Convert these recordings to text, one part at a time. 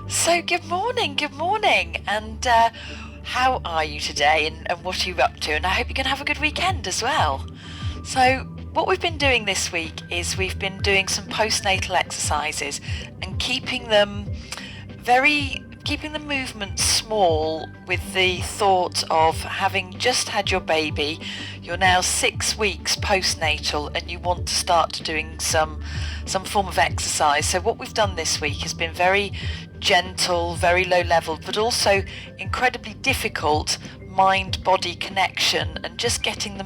So, good morning, and how are you today, and what are you up to? And I hope you're going to have a good weekend as well. So, what we've been doing this week is we've been doing some postnatal exercises and keeping the movement small with the thought of having just had your baby. You're now 6 weeks postnatal and you want to start doing some form of exercise. So what we've done this week has been very gentle, very low level, but also incredibly difficult mind-body connection, and just getting the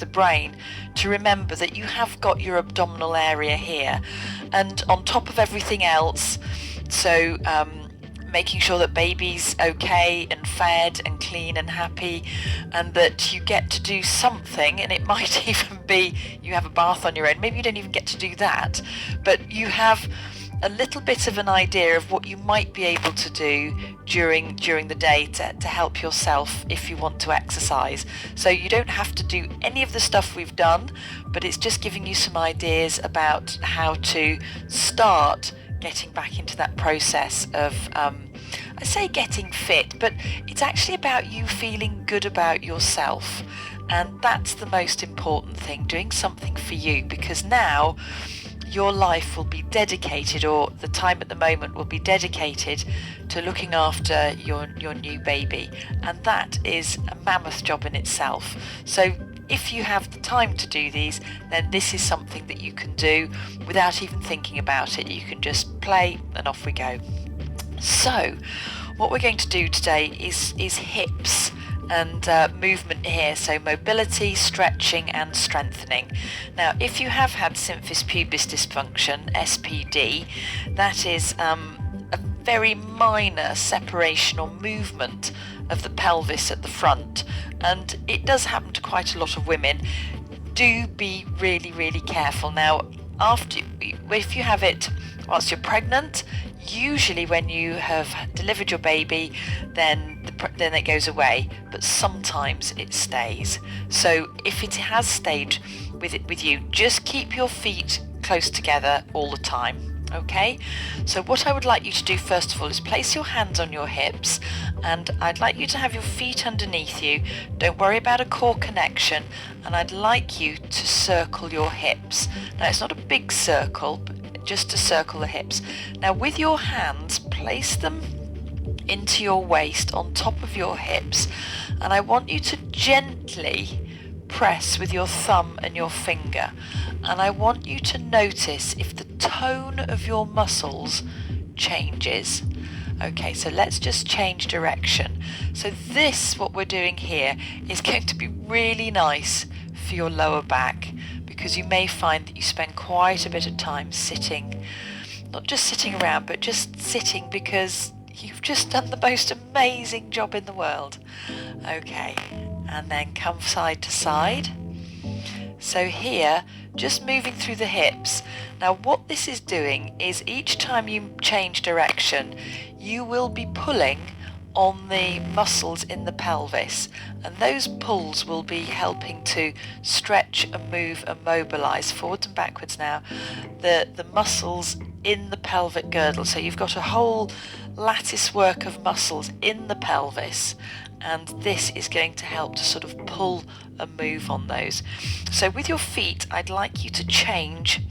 brain to remember that you have got your abdominal area here, and on top of everything else. So making sure that baby's okay and fed and clean and happy, and that you get to do something, and it might even be you have a bath on your own. Maybe you don't even get to do that, but you have a little bit of an idea of what you might be able to do during the day to help yourself if you want to exercise. So you don't have to do any of the stuff we've done, but it's just giving you some ideas about how to start getting back into that process of I say getting fit, but it's actually about you feeling good about yourself, and that's the most important thing, doing something for you, because now your life will be dedicated, or the time at the moment will be dedicated to looking after your new baby, and that is a mammoth job in itself. So if you have the time to do these, then this is something that you can do without even thinking about it. You can just play and off we go. So what we're going to do today is hips and movement here, so mobility, stretching and strengthening. Now if you have had symphysis pubis dysfunction, SPD, that is a very minor separation or movement of the pelvis at the front, and it does happen to quite a lot of women. Do be really careful. Now if you have it whilst you're pregnant, usually when you have delivered your baby, then it goes away, but sometimes it stays. So if it has stayed with you, just keep your feet close together all the time. Okay, so what I would like you to do first of all is place your hands on your hips, and I'd like you to have your feet underneath you. Don't worry about a core connection, and I'd like you to circle your hips. Now it's not a big circle, but just to circle the hips. Now with your hands, place them into your waist on top of your hips, and I want you to gently press with your thumb and your finger, and I want you to notice if the tone of your muscles changes. Okay, so let's just change direction. So what we're doing here is going to be really nice for your lower back, because you may find that you spend quite a bit of time sitting, not just sitting around, but just sitting because you've just done the most amazing job in the world. Okay, and then come side to side. So here, just moving through the hips. Now what this is doing is each time you change direction, you will be pulling on the muscles in the pelvis, and those pulls will be helping to stretch and move and mobilize forwards and backwards now the muscles in the pelvic girdle. So you've got a whole lattice work of muscles in the pelvis, and this is going to help to sort of pull and move on those. So with your feet, I'd like you to change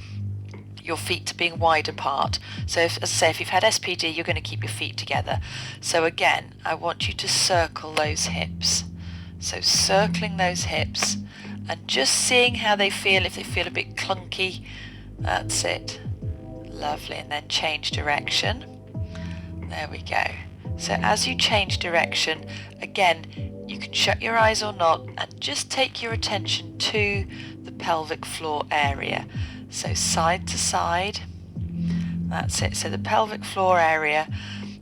your feet to being wide apart. So if you've had SPD, you're going to keep your feet together. So again, I want you to circle those hips. So circling those hips and just seeing how they feel. If they feel a bit clunky, that's it. Lovely. And then change direction. There we go. So as you change direction, again, you can shut your eyes or not, and just take your attention to the pelvic floor area. So side to side, that's it. So the pelvic floor area,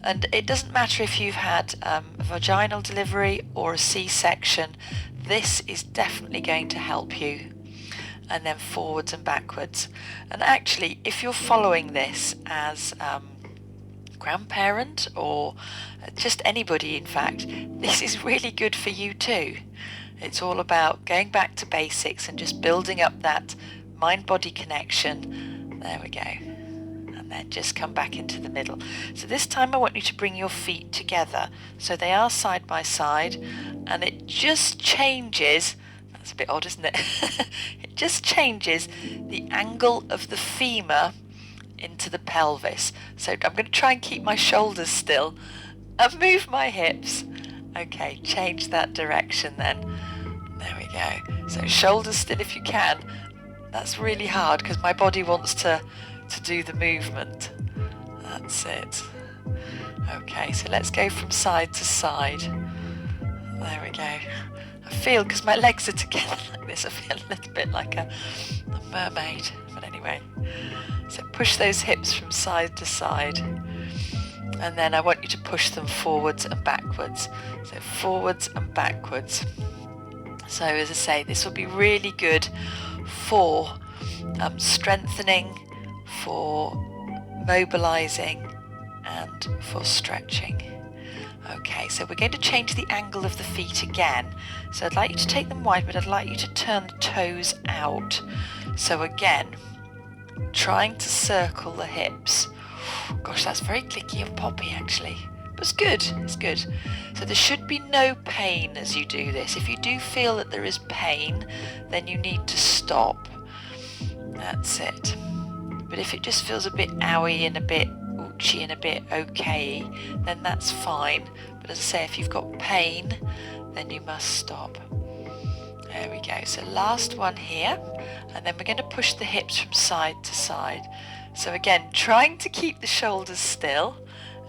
and it doesn't matter if you've had a vaginal delivery or a C-section, this is definitely going to help you. And then forwards and backwards. And actually, if you're following this as grandparent or just anybody, in fact, this is really good for you too. It's all about going back to basics and just building up that mind-body connection. There we go. And and then just come back into the middle. So this time I want you to bring your feet together so they are side by side, and it just changes, that's a bit odd, isn't it? It just changes the angle of the femur into the pelvis. So I'm going to try and keep my shoulders still and move my hips. Okay, change that direction then. There we go. So shoulders still if you can. That's really hard because my body wants to do the movement. That's it. Okay, so let's go from side to side. There we go. I feel, because my legs are together like this, I feel a little bit like a mermaid. But anyway, so push those hips from side to side. And then I want you to push them forwards and backwards. So forwards and backwards. So as I say, this will be really good for strengthening, for mobilizing, and for stretching. Okay, so we're going to change the angle of the feet again. So I'd like you to take them wide, but I'd like you to turn the toes out. So again, trying to circle the hips. Gosh, that's very clicky and poppy actually. But it's good, it's good. So there should be no pain as you do this. If you do feel that there is pain, then you need to stop. That's it. But if it just feels a bit owie and a bit oochy and a bit okay, then that's fine. But as I say, if you've got pain, then you must stop. There we go. So last one here, and then we're going to push the hips from side to side. So again, trying to keep the shoulders still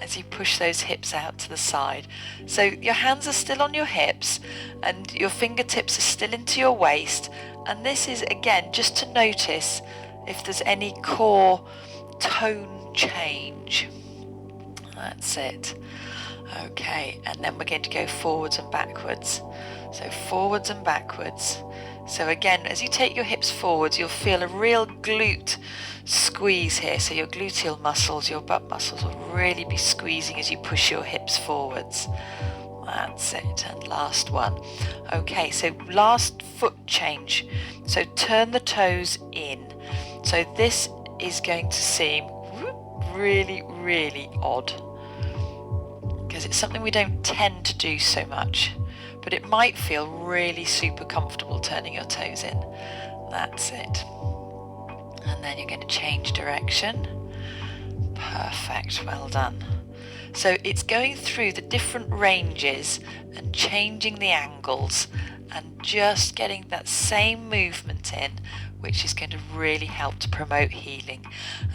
as you push those hips out to the side. So your hands are still on your hips and your fingertips are still into your waist. And this is, again, just to notice if there's any core tone change. That's it. Okay, and then we're going to go forwards and backwards. So forwards and backwards. So again, as you take your hips forwards, you'll feel a real glute squeeze here. So your gluteal muscles, your butt muscles will really be squeezing as you push your hips forwards. That's it. And last one. Okay, so last foot change. So turn the toes in. So this is going to seem really, really odd because it's something we don't tend to do so much, but it might feel really super comfortable turning your toes in. That's it. And then you're going to change direction. Perfect, well done. So it's going through the different ranges and changing the angles and just getting that same movement in, which is going to really help to promote healing.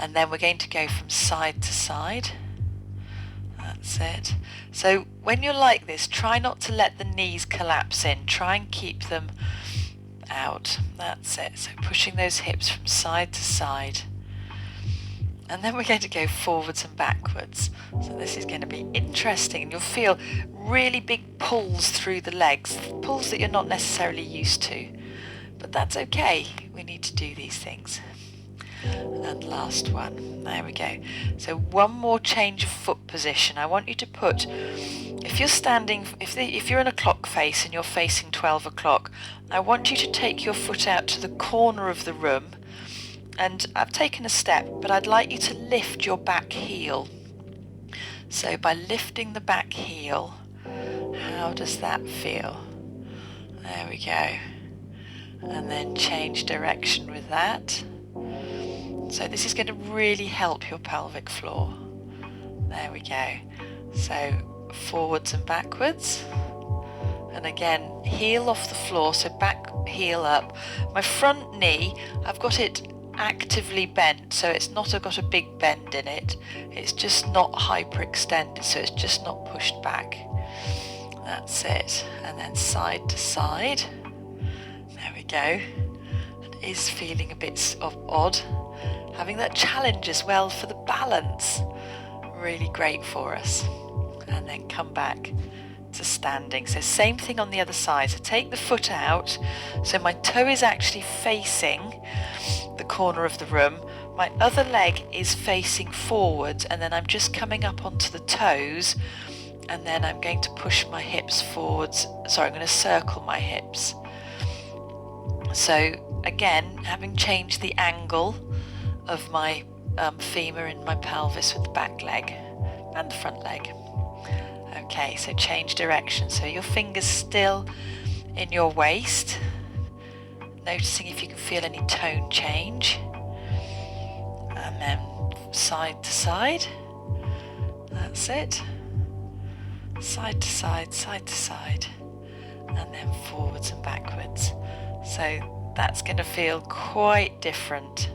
And then we're going to go from side to side. That's it. So when you're like this, try not to let the knees collapse in. Try and keep them out. That's it. So pushing those hips from side to side. And then we're going to go forwards and backwards. So this is going to be interesting. And you'll feel really big pulls through the legs, pulls that you're not necessarily used to. But that's okay. We need to do these things. And last one. There we go. So one more change of foot position. I want you to put, if you're standing, if you're in a clock face and you're facing 12 o'clock, I want you to take your foot out to the corner of the room. And I've taken a step, but I'd like you to lift your back heel. So by lifting the back heel, how does that feel? There we go. And then change direction with that. So this is going to really help your pelvic floor. There we go. So forwards and backwards. And again, heel off the floor, so back heel up. My front knee, I've got it actively bent, so it's not got a big bend in it. It's just not hyperextended, so it's just not pushed back. That's it. And then side to side. There we go. It is feeling a bit odd. Having that challenge as well for the balance. Really great for us. And then come back to standing. So same thing on the other side. So take the foot out. So my toe is actually facing the corner of the room. My other leg is facing forward, and then I'm just coming up onto the toes, and then I'm going to push my hips forwards. Sorry, I'm going to circle my hips. So again, having changed the angle of my femur in my pelvis with the back leg and the front leg. Okay, so change direction. So your fingers still in your waist, noticing if you can feel any tone change. And then side to side. That's it. Side to side, side to side. And then forwards and backwards. So that's going to feel quite different.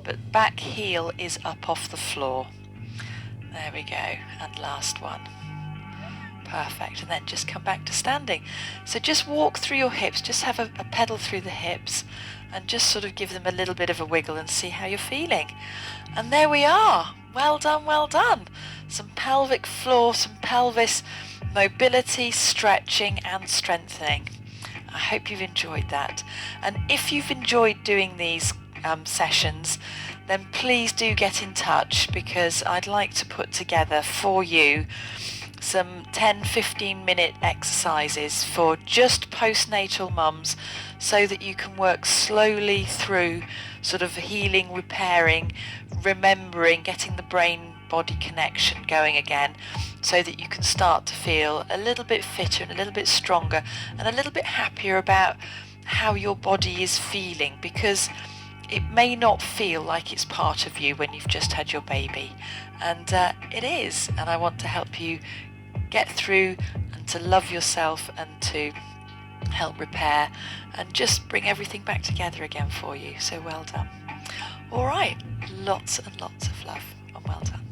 But back heel is up off the floor. There we go. And last one. Perfect. And then just come back to standing. So just walk through your hips. Just have a pedal through the hips and just sort of give them a little bit of a wiggle and see how you're feeling. And there we are. Well done, well done. Some pelvic floor, some pelvis mobility, stretching and strengthening. I hope you've enjoyed that. And if you've enjoyed doing these sessions, then please do get in touch, because I'd like to put together for you some 10-15 minute exercises for just postnatal mums, so that you can work slowly through sort of healing, repairing, remembering, getting the brain body connection going again, so that you can start to feel a little bit fitter and a little bit stronger and a little bit happier about how your body is feeling, because it may not feel like it's part of you when you've just had your baby, and it is. And I want to help you get through and to love yourself and to help repair and just bring everything back together again for you. So well done. All right, lots and lots of love and well done.